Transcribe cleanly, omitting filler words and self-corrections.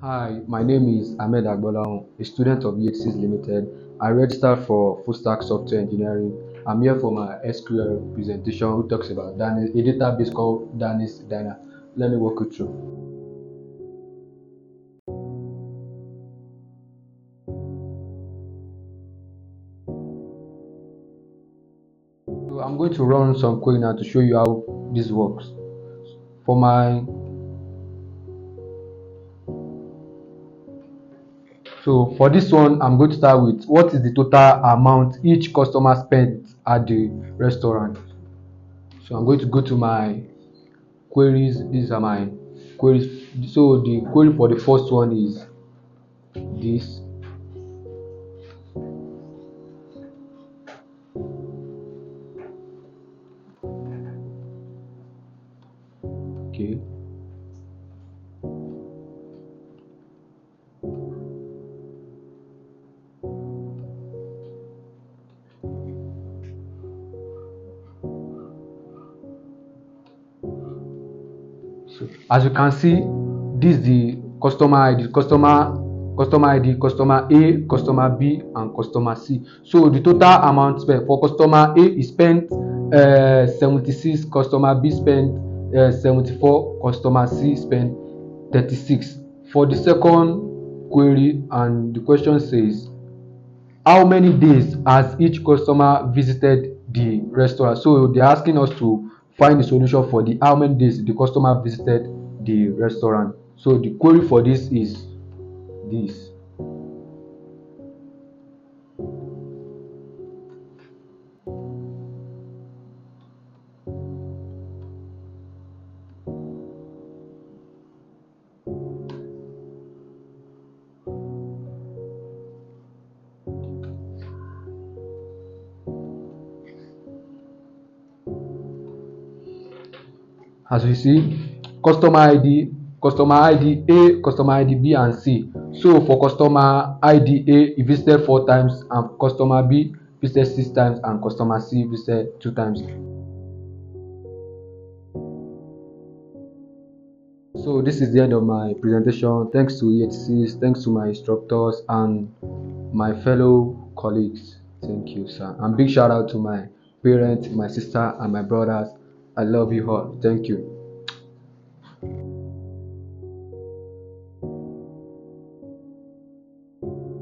Hi, my name is Hammed Agborlahon, a student of EHCs Limited. I registered for full stack software engineering. I'm here for my SQL presentation, which talks about a database called Danis Diner. Let me walk you through. So I'm going to run some code now to show you how this works. For my so for this one, I'm going to start with what is the total amount each customer spent at the restaurant. So I'm going to go to my queries. These are my queries. So the query for the first one is this. Okay. So as you can see, this is the customer ID, customer ID, customer A, customer B, and customer C. So the total amount spent for customer A is spent 76, customer B spent 74, customer C spent 36. For the second query, and the question says, how many days has each customer visited the restaurant? So they're asking us to find the solution for the how many days the customer visited the restaurant. So the query for this is this. As you see, customer ID A, customer ID B, and C. So for customer ID A, he visited 4 times, and customer B visited 6 times, and customer C visited 2 times. So this is the end of my presentation. Thanks to EHCs, thanks to my instructors and my fellow colleagues. Thank you, sir. And big shout out to my parents, my sister, and my brothers. I love you all. Thank you.